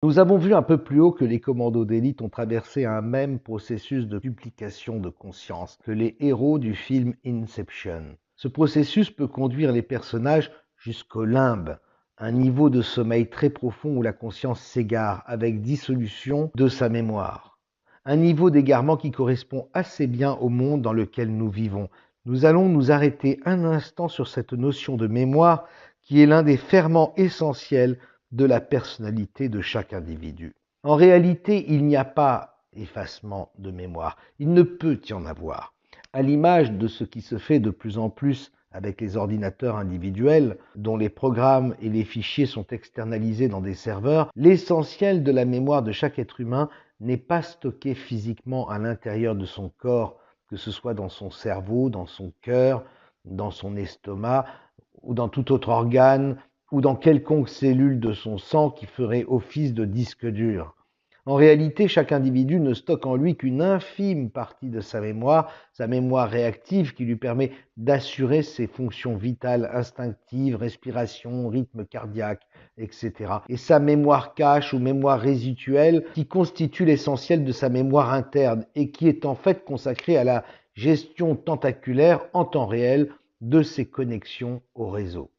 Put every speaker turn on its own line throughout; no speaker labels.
Nous avons vu un peu plus haut que les commandos d'élite ont traversé un même processus de duplication de conscience que les héros du film Inception. Ce processus peut conduire les personnages jusqu'au limbe, un niveau de sommeil très profond où la conscience s'égare avec dissolution de sa mémoire. Un niveau d'égarement qui correspond assez bien au monde dans lequel nous vivons. Nous allons nous arrêter un instant sur cette notion de mémoire qui est l'un des ferments essentiels de la personnalité de chaque individu. En réalité, il n'y a pas effacement de mémoire. Il ne peut y en avoir. À l'image de ce qui se fait de plus en plus avec les ordinateurs individuels, dont les programmes et les fichiers sont externalisés dans des serveurs, l'essentiel de la mémoire de chaque être humain n'est pas stocké physiquement à l'intérieur de son corps, que ce soit dans son cerveau, dans son cœur, dans son estomac ou dans tout autre organe ou dans quelconque cellule de son sang qui ferait office de disque dur. En réalité, chaque individu ne stocke en lui qu'une infime partie de sa mémoire réactive qui lui permet d'assurer ses fonctions vitales, instinctives, respiration, rythme cardiaque, etc. Et sa mémoire cache ou mémoire résiduelle qui constitue l'essentiel de sa mémoire interne et qui est en fait consacrée à la gestion tentaculaire en temps réel de ses connexions au réseau.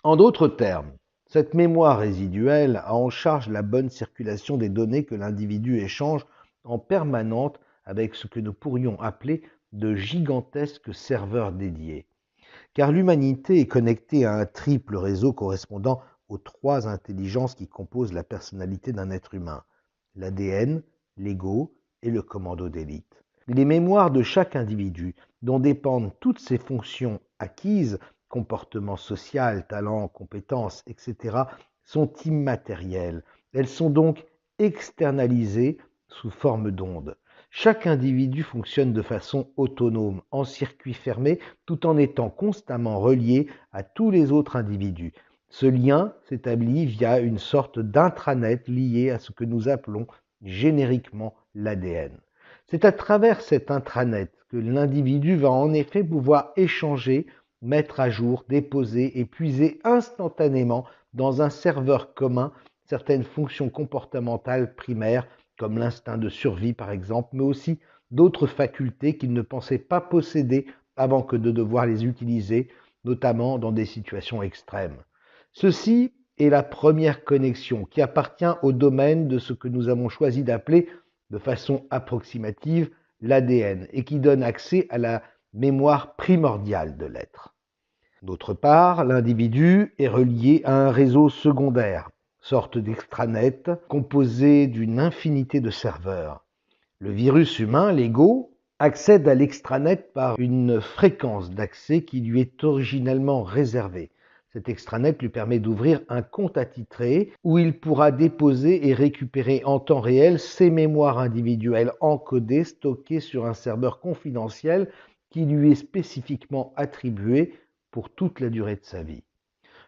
En d'autres termes, cette mémoire résiduelle a en charge la bonne circulation des données que l'individu échange en permanence avec ce que nous pourrions appeler de gigantesques serveurs dédiés. Car l'humanité est connectée à un triple réseau correspondant aux trois intelligences qui composent la personnalité d'un être humain: l'ADN, l'ego et le commando d'élite. Les mémoires de chaque individu, dont dépendent toutes ses fonctions acquises, comportement social, talent, compétences, etc., sont immatérielles. Elles sont donc externalisées sous forme d'ondes. Chaque individu fonctionne de façon autonome, en circuit fermé, tout en étant constamment relié à tous les autres individus. Ce lien s'établit via une sorte d'intranet lié à ce que nous appelons génériquement l'ADN. C'est à travers cet intranet que l'individu va en effet pouvoir échanger, mettre à jour, déposer et puiser instantanément dans un serveur commun certaines fonctions comportementales primaires, comme l'instinct de survie par exemple, mais aussi d'autres facultés qu'il ne pensait pas posséder avant que de devoir les utiliser, notamment dans des situations extrêmes. Ceci est la première connexion qui appartient au domaine de ce que nous avons choisi d'appeler de façon approximative l'ADN et qui donne accès à la mémoire primordiale de l'être. D'autre part, l'individu est relié à un réseau secondaire, sorte d'extranet composé d'une infinité de serveurs. Le virus humain, l'ego, accède à l'extranet par une fréquence d'accès qui lui est originellement réservée. Cet extranet lui permet d'ouvrir un compte attitré où il pourra déposer et récupérer en temps réel ses mémoires individuelles encodées, stockées sur un serveur confidentiel qui lui est spécifiquement attribué pour toute la durée de sa vie.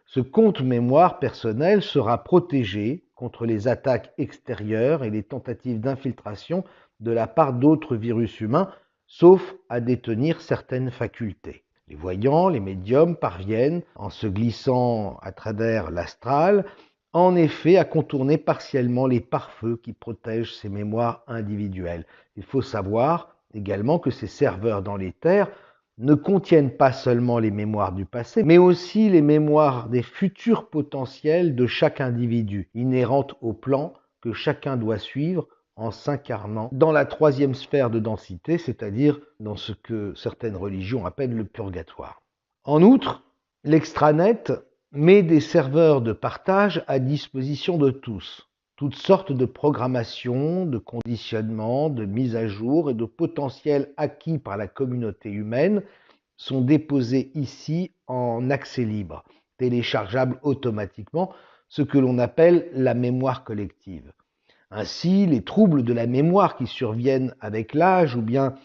Ce compte mémoire personnel sera protégé contre les attaques extérieures et les tentatives d'infiltration de la part d'autres virus humains, sauf à détenir certaines facultés. Les voyants, les médiums parviennent, en se glissant à travers l'astral, en effet à contourner partiellement les pare-feux qui protègent ces mémoires individuelles. Il faut savoir également que ces serveurs dans les terres ne contiennent pas seulement les mémoires du passé, mais aussi les mémoires des futurs potentiels de chaque individu, inhérentes au plan que chacun doit suivre en s'incarnant dans la troisième sphère de densité, c'est-à-dire dans ce que certaines religions appellent le purgatoire. En outre, l'extranet met des serveurs de partage à disposition de tous. Toutes sortes de programmations, de conditionnements, de mises à jour et de potentiels acquis par la communauté humaine sont déposés ici en accès libre, téléchargeables automatiquement, ce que l'on appelle la mémoire collective. Ainsi, les troubles de la mémoire qui surviennent avec l'âge ou bien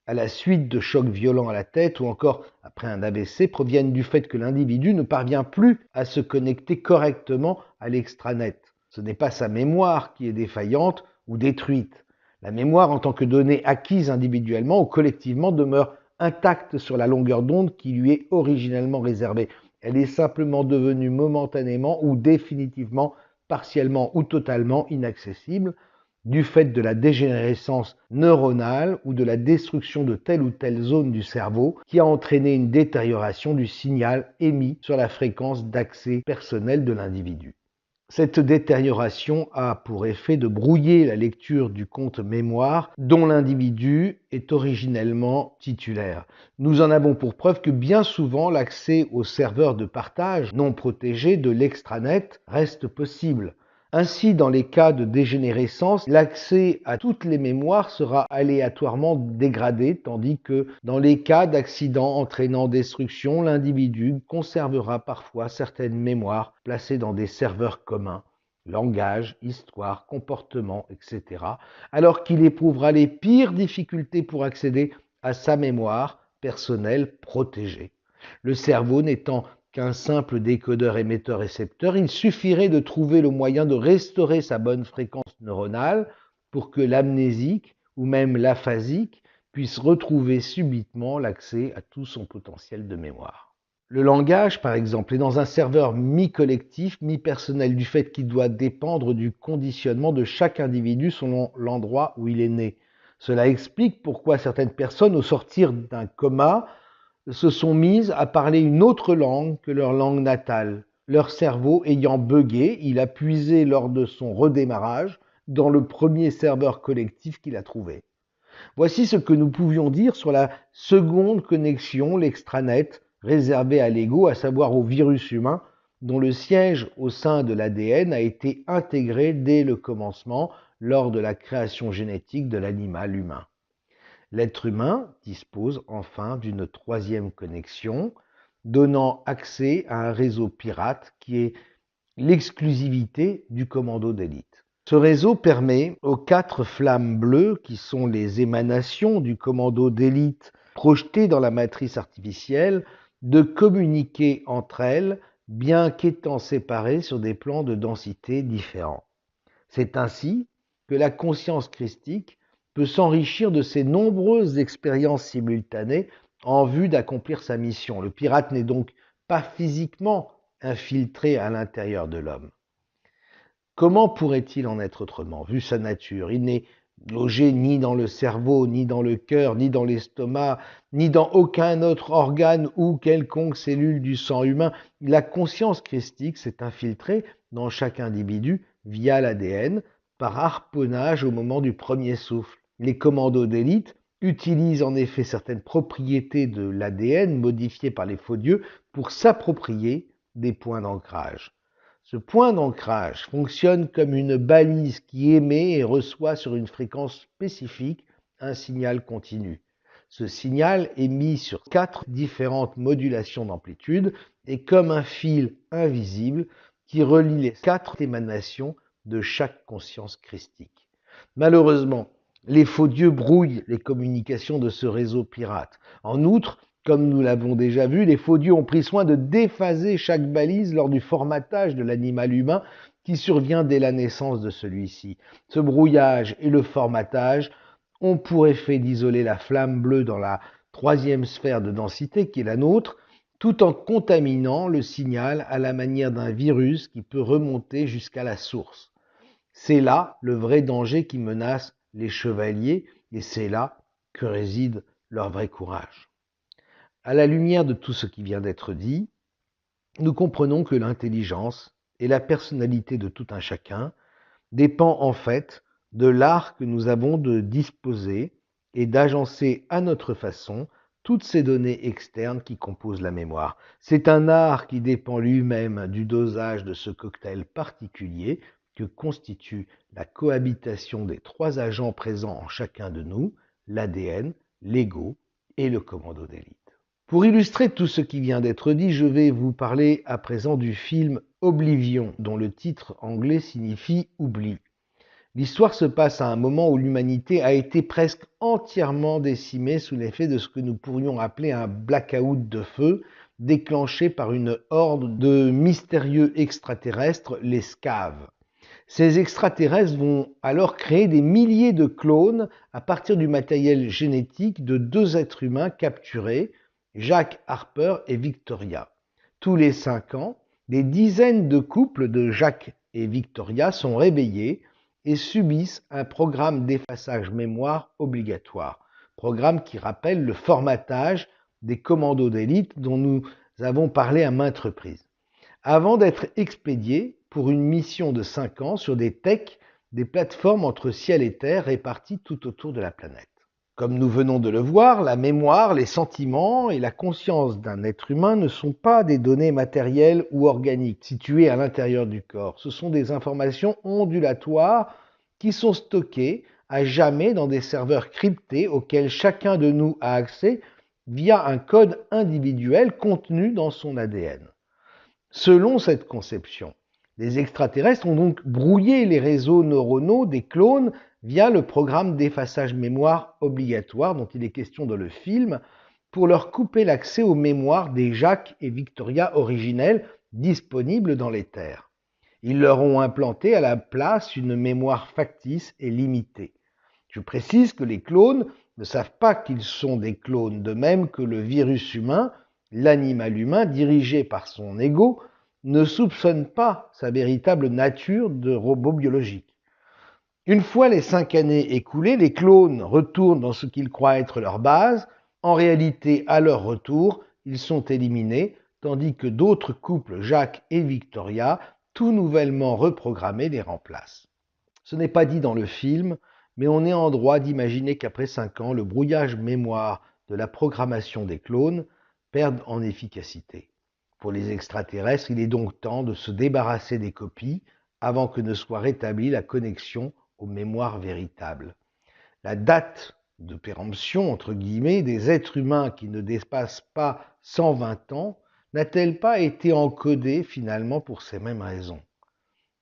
à la suite de chocs violents à la tête ou encore après un AVC proviennent du fait que l'individu ne parvient plus à se connecter correctement à l'extranet. Ce n'est pas sa mémoire qui est défaillante ou détruite. La mémoire en tant que donnée acquise individuellement ou collectivement demeure intacte sur la longueur d'onde qui lui est originellement réservée. Elle est simplement devenue momentanément ou définitivement partiellement ou totalement inaccessibles, du fait de la dégénérescence neuronale ou de la destruction de telle ou telle zone du cerveau qui a entraîné une détérioration du signal émis sur la fréquence d'accès personnel de l'individu. Cette détérioration a pour effet de brouiller la lecture du compte mémoire dont l'individu est originellement titulaire. Nous en avons pour preuve que bien souvent l'accès aux serveurs de partage non protégés de l'extranet reste possible. Ainsi, dans les cas de dégénérescence, l'accès à toutes les mémoires sera aléatoirement dégradé, tandis que dans les cas d'accident entraînant destruction, l'individu conservera parfois certaines mémoires placées dans des serveurs communs, langage, histoire, comportement, etc., alors qu'il éprouvera les pires difficultés pour accéder à sa mémoire personnelle protégée. Le cerveau n'étant qu'un simple décodeur émetteur-récepteur, il suffirait de trouver le moyen de restaurer sa bonne fréquence neuronale pour que l'amnésique ou même l'aphasique puisse retrouver subitement l'accès à tout son potentiel de mémoire. Le langage, par exemple, est dans un serveur mi-collectif, mi-personnel, du fait qu'il doit dépendre du conditionnement de chaque individu selon l'endroit où il est né. Cela explique pourquoi certaines personnes, au sortir d'un coma, se sont mises à parler une autre langue que leur langue natale. Leur cerveau ayant buggé, il a puisé lors de son redémarrage dans le premier serveur collectif qu'il a trouvé. Voici ce que nous pouvions dire sur la seconde connexion, l'extranet, réservée à l'ego, à savoir au virus humain, dont le siège au sein de l'ADN a été intégré dès le commencement lors de la création génétique de l'animal humain. L'être humain dispose enfin d'une troisième connexion, donnant accès à un réseau pirate qui est l'exclusivité du commando d'élite. Ce réseau permet aux 4 flammes bleues, qui sont les émanations du commando d'élite projetées dans la matrice artificielle, de communiquer entre elles, bien qu'étant séparées sur des plans de densité différents. C'est ainsi que la conscience christique peut s'enrichir de ces nombreuses expériences simultanées en vue d'accomplir sa mission. Le pirate n'est donc pas physiquement infiltré à l'intérieur de l'homme. Comment pourrait-il en être autrement, vu sa nature? Il n'est logé ni dans le cerveau, ni dans le cœur, ni dans l'estomac, ni dans aucun autre organe ou quelconque cellule du sang humain. La conscience christique s'est infiltrée dans chaque individu via l'ADN, par harponnage au moment du premier souffle. Les commandos d'élite utilisent en effet certaines propriétés de l'ADN modifiées par les faux dieux pour s'approprier des points d'ancrage. Ce point d'ancrage fonctionne comme une balise qui émet et reçoit sur une fréquence spécifique un signal continu. Ce signal est mis sur 4 différentes modulations d'amplitude et comme un fil invisible qui relie les 4 émanations de chaque conscience christique. Malheureusement, les faux dieux brouillent les communications de ce réseau pirate. En outre, comme nous l'avons déjà vu, les faux dieux ont pris soin de déphaser chaque balise lors du formatage de l'animal humain qui survient dès la naissance de celui-ci. Ce brouillage et le formatage ont pour effet d'isoler la flamme bleue dans la 3e sphère de densité qui est la nôtre, tout en contaminant le signal à la manière d'un virus qui peut remonter jusqu'à la source. C'est là le vrai danger qui menace les chevaliers et c'est là que réside leur vrai courage. À la lumière de tout ce qui vient d'être dit, nous comprenons que l'intelligence et la personnalité de tout un chacun dépend en fait de l'art que nous avons de disposer et d'agencer à notre façon toutes ces données externes qui composent la mémoire. C'est un art qui dépend lui-même du dosage de ce cocktail particulier que constitue la cohabitation des 3 agents présents en chacun de nous, l'ADN, l'ego et le commando d'élite. Pour illustrer tout ce qui vient d'être dit, je vais vous parler à présent du film Oblivion, dont le titre anglais signifie « Oubli ». L'histoire se passe à un moment où l'humanité a été presque entièrement décimée sous l'effet de ce que nous pourrions appeler un blackout de feu, déclenché par une horde de mystérieux extraterrestres, les Scaves. Ces extraterrestres vont alors créer des milliers de clones à partir du matériel génétique de 2 êtres humains capturés, Jack Harper et Victoria. Tous les 5 ans, des dizaines de couples de Jack et Victoria sont réveillés et subissent un programme d'effaçage mémoire obligatoire. Programme qui rappelle le formatage des commandos d'élite dont nous avons parlé à maintes reprises. Avant d'être expédiés pour une mission de 5 ans sur des techs, des plateformes entre ciel et terre réparties tout autour de la planète. Comme nous venons de le voir, la mémoire, les sentiments et la conscience d'un être humain ne sont pas des données matérielles ou organiques situées à l'intérieur du corps. Ce sont des informations ondulatoires qui sont stockées à jamais dans des serveurs cryptés auxquels chacun de nous a accès via un code individuel contenu dans son ADN. Selon cette conception, les extraterrestres ont donc brouillé les réseaux neuronaux des clones via le programme d'effaçage mémoire obligatoire dont il est question dans le film, pour leur couper l'accès aux mémoires des Jack et Victoria originelles disponibles dans les terres. Ils leur ont implanté à la place une mémoire factice et limitée. Je précise que les clones ne savent pas qu'ils sont des clones, de même que le virus humain, l'animal humain dirigé par son ego, ne soupçonne pas sa véritable nature de robot biologique. Une fois les 5 années écoulées, les clones retournent dans ce qu'ils croient être leur base. En réalité, à leur retour, ils sont éliminés, tandis que d'autres couples, Jacques et Victoria, tout nouvellement reprogrammés, les remplacent. Ce n'est pas dit dans le film, mais on est en droit d'imaginer qu'après 5 ans, le brouillage mémoire de la programmation des clones perde en efficacité. Pour les extraterrestres, il est donc temps de se débarrasser des copies avant que ne soit rétablie la connexion aux mémoires véritables. La date de péremption, entre guillemets, des êtres humains qui ne dépassent pas 120 ans n'a-t-elle pas été encodée finalement pour ces mêmes raisons?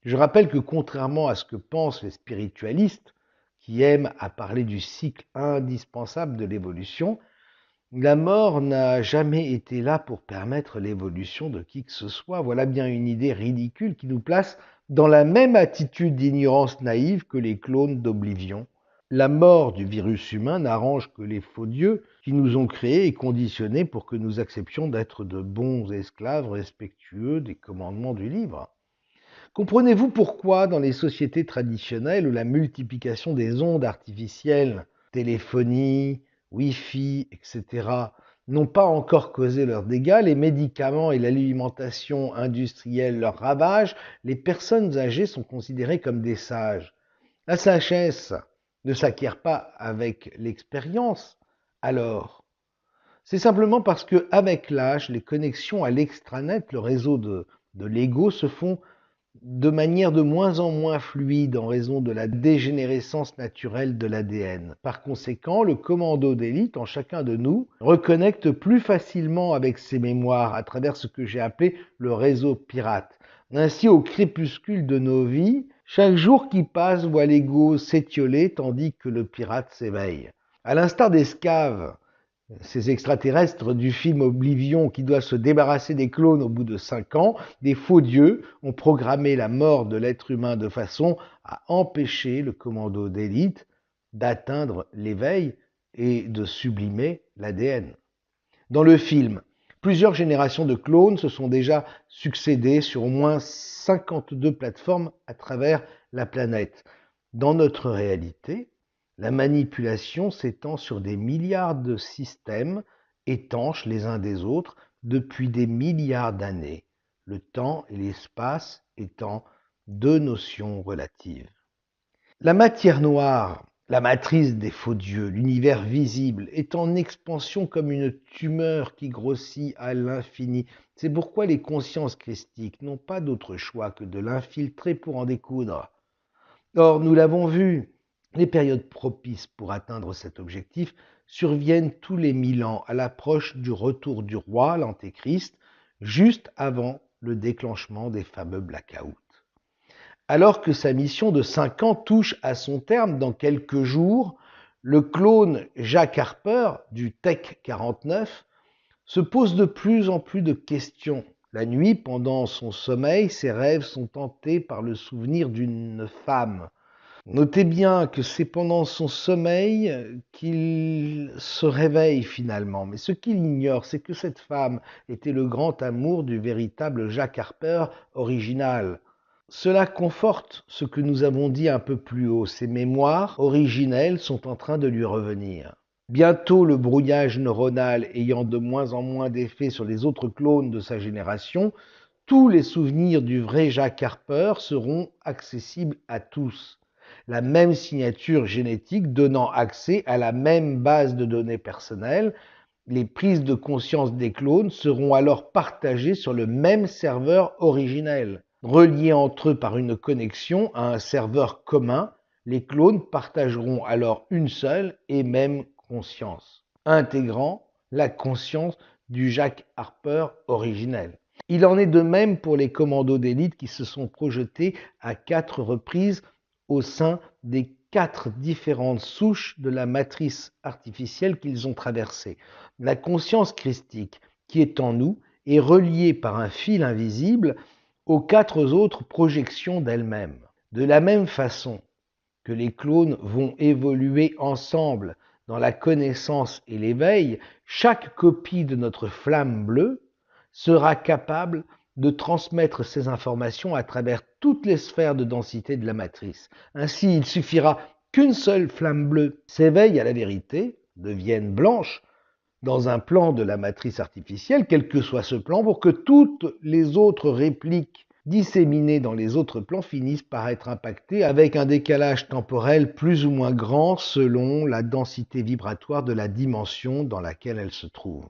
Je rappelle que contrairement à ce que pensent les spiritualistes, qui aiment à parler du cycle indispensable de l'évolution, la mort n'a jamais été là pour permettre l'évolution de qui que ce soit. Voilà bien une idée ridicule qui nous place dans la même attitude d'ignorance naïve que les clones d'Oblivion. La mort du virus humain n'arrange que les faux dieux qui nous ont créés et conditionnés pour que nous acceptions d'être de bons esclaves respectueux des commandements du livre. Comprenez-vous pourquoi dans les sociétés traditionnelles où la multiplication des ondes artificielles, téléphonie, Wi-Fi, etc., n'ont pas encore causé leurs dégâts, les médicaments et l'alimentation industrielle leur ravagent, les personnes âgées sont considérées comme des sages. La sagesse ne s'acquiert pas avec l'expérience, alors c'est simplement parce que, avec l'âge, les connexions à l'extranet, le réseau de l'ego, se font de manière de moins en moins fluide en raison de la dégénérescence naturelle de l'ADN. Par conséquent, le commando d'élite en chacun de nous reconnecte plus facilement avec ses mémoires à travers ce que j'ai appelé le réseau pirate. Ainsi, au crépuscule de nos vies, chaque jour qui passe voit l'ego s'étioler tandis que le pirate s'éveille. À l'instar des Scaves, ces extraterrestres du film Oblivion qui doivent se débarrasser des clones au bout de 5 ans, des faux dieux ont programmé la mort de l'être humain de façon à empêcher le commando d'élite d'atteindre l'éveil et de sublimer l'ADN. Dans le film, plusieurs générations de clones se sont déjà succédées sur au moins 52 plateformes à travers la planète. Dans notre réalité, la manipulation s'étend sur des milliards de systèmes étanches les uns des autres depuis des milliards d'années, le temps et l'espace étant deux notions relatives. La matière noire, la matrice des faux dieux, l'univers visible, est en expansion comme une tumeur qui grossit à l'infini. C'est pourquoi les consciences christiques n'ont pas d'autre choix que de l'infiltrer pour en découdre. Or, nous l'avons vu, les périodes propices pour atteindre cet objectif surviennent tous les 1000 ans à l'approche du retour du roi, l'Antéchrist, juste avant le déclenchement des fameux blackouts. Alors que sa mission de 5 ans touche à son terme dans quelques jours, le clone Jack Harper du Tech 49 se pose de plus en plus de questions. La nuit, pendant son sommeil, ses rêves sont hantés par le souvenir d'une femme. Notez bien que c'est pendant son sommeil qu'il se réveille finalement. Mais ce qu'il ignore, c'est que cette femme était le grand amour du véritable Jack Harper original. Cela conforte ce que nous avons dit un peu plus haut. Ses mémoires originelles sont en train de lui revenir. Bientôt, le brouillage neuronal ayant de moins en moins d'effet sur les autres clones de sa génération, tous les souvenirs du vrai Jack Harper seront accessibles à tous. La même signature génétique donnant accès à la même base de données personnelles, les prises de conscience des clones seront alors partagées sur le même serveur originel. Reliés entre eux par une connexion à un serveur commun, les clones partageront alors une seule et même conscience, intégrant la conscience du Jack Harper originel. Il en est de même pour les commandos d'élite qui se sont projetés à 4 reprises au sein des 4 différentes souches de la matrice artificielle qu'ils ont traversée. La conscience christique qui est en nous est reliée par un fil invisible aux 4 autres projections d'elle-même. De la même façon que les clones vont évoluer ensemble dans la connaissance et l'éveil, chaque copie de notre flamme bleue sera capable de transmettre ces informations à travers toutes les sphères de densité de la matrice. Ainsi, il suffira qu'une seule flamme bleue s'éveille à la vérité, devienne blanche, dans un plan de la matrice artificielle, quel que soit ce plan, pour que toutes les autres répliques disséminées dans les autres plans finissent par être impactées avec un décalage temporel plus ou moins grand selon la densité vibratoire de la dimension dans laquelle elles se trouvent.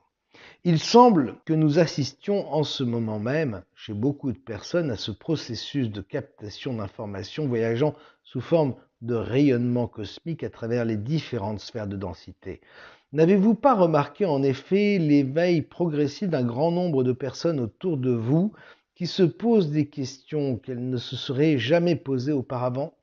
Il semble que nous assistions en ce moment même, chez beaucoup de personnes, à ce processus de captation d'informations voyageant sous forme de rayonnement cosmique à travers les différentes sphères de densité. N'avez-vous pas remarqué en effet l'éveil progressif d'un grand nombre de personnes autour de vous qui se posent des questions qu'elles ne se seraient jamais posées auparavant?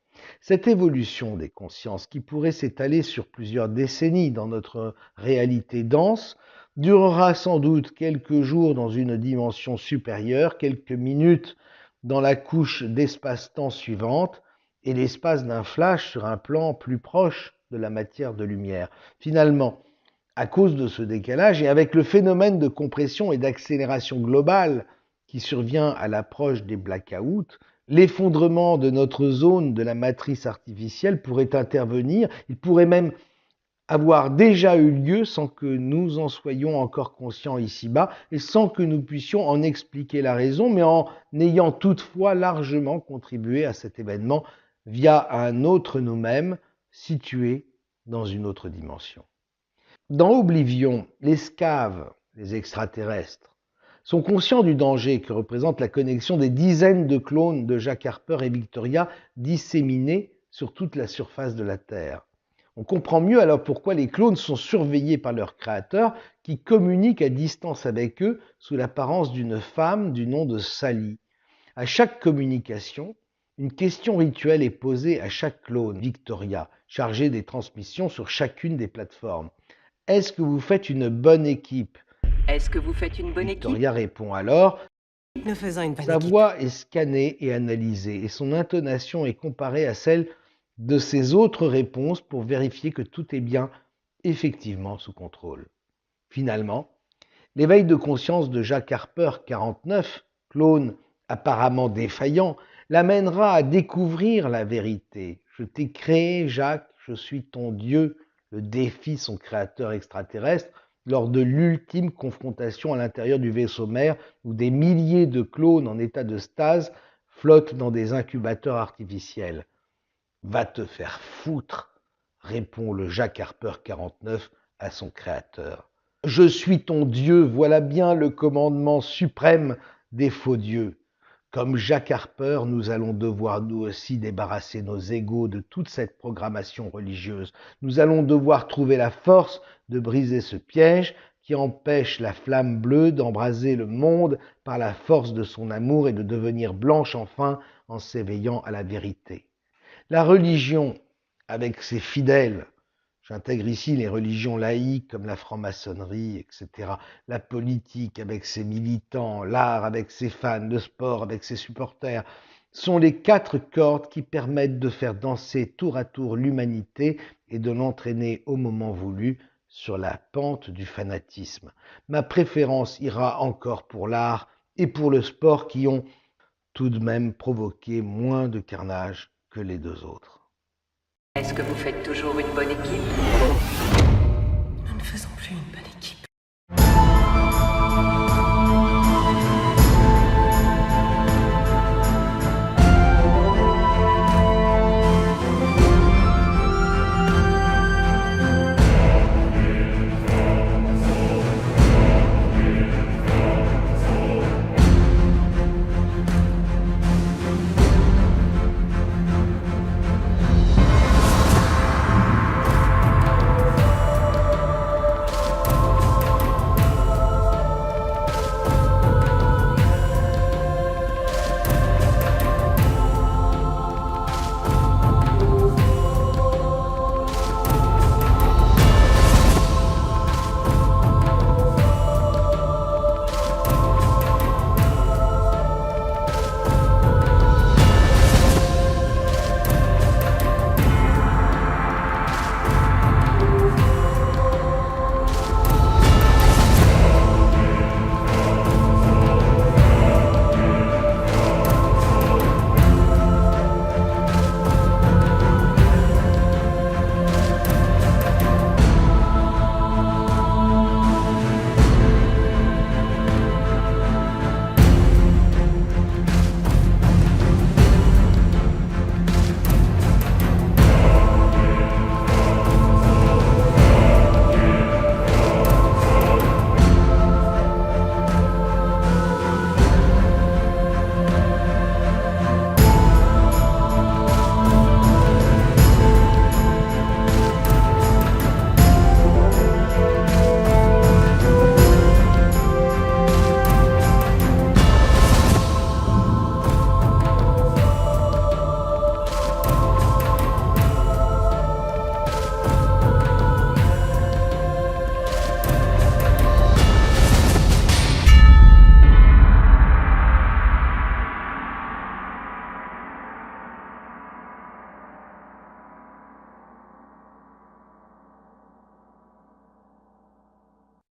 Cette évolution des consciences, qui pourrait s'étaler sur plusieurs décennies dans notre réalité dense, durera sans doute quelques jours dans une dimension supérieure, quelques minutes dans la couche d'espace-temps suivante, et l'espace d'un flash sur un plan plus proche de la matière de lumière. Finalement, à cause de ce décalage et avec le phénomène de compression et d'accélération globale qui survient à l'approche des blackouts, l'effondrement de notre zone de la matrice artificielle pourrait intervenir, il pourrait même avoir déjà eu lieu sans que nous en soyons encore conscients ici-bas et sans que nous puissions en expliquer la raison, mais en ayant toutefois largement contribué à cet événement via un autre nous-mêmes situé dans une autre dimension. Dans Oblivion, les scaves, les extraterrestres, sont conscients du danger que représente la connexion des dizaines de clones de Jack Harper et Victoria disséminés sur toute la surface de la Terre. On comprend mieux alors pourquoi les clones sont surveillés par leur créateur qui communique à distance avec eux sous l'apparence d'une femme du nom de Sally. À chaque communication, une question rituelle est posée à chaque clone, Victoria, chargée des transmissions sur chacune des plateformes. Est-ce que vous faites une bonne équipe?
Est-ce que vous faites une bonne
Victoria répond alors.
Nous faisons une bonne
Sa
équipe.
voix est scannée et analysée et son intonation est comparée à celle de ses autres réponses pour vérifier que tout est bien effectivement sous contrôle. Finalement, l'éveil de conscience de Jack Harper, 49, clone apparemment défaillant, l'amènera à découvrir la vérité. Je t'ai créé, Jacques, je suis ton Dieu, le défie son créateur extraterrestre lors de l'ultime confrontation à l'intérieur du vaisseau mère où des milliers de clones en état de stase flottent dans des incubateurs artificiels. Va te faire foutre, répond le Jack Harper 49 à son créateur. Je suis ton Dieu, voilà bien le commandement suprême des faux dieux. Comme Jack Harper, nous allons devoir nous aussi débarrasser nos égos de toute cette programmation religieuse. Nous allons devoir trouver la force de briser ce piège qui empêche la flamme bleue d'embraser le monde par la force de son amour et de devenir blanche enfin en s'éveillant à la vérité. La religion, avec ses fidèles, j'intègre ici les religions laïques comme la franc-maçonnerie, etc. La politique avec ses militants, l'art avec ses fans, le sport avec ses supporters, sont les 4 cordes qui permettent de faire danser tour à tour l'humanité et de l'entraîner au moment voulu sur la pente du fanatisme. Ma préférence ira encore pour l'art et pour le sport qui ont tout de même provoqué moins de carnage que les deux autres.
Est-ce que vous faites toujours une bonne équipe?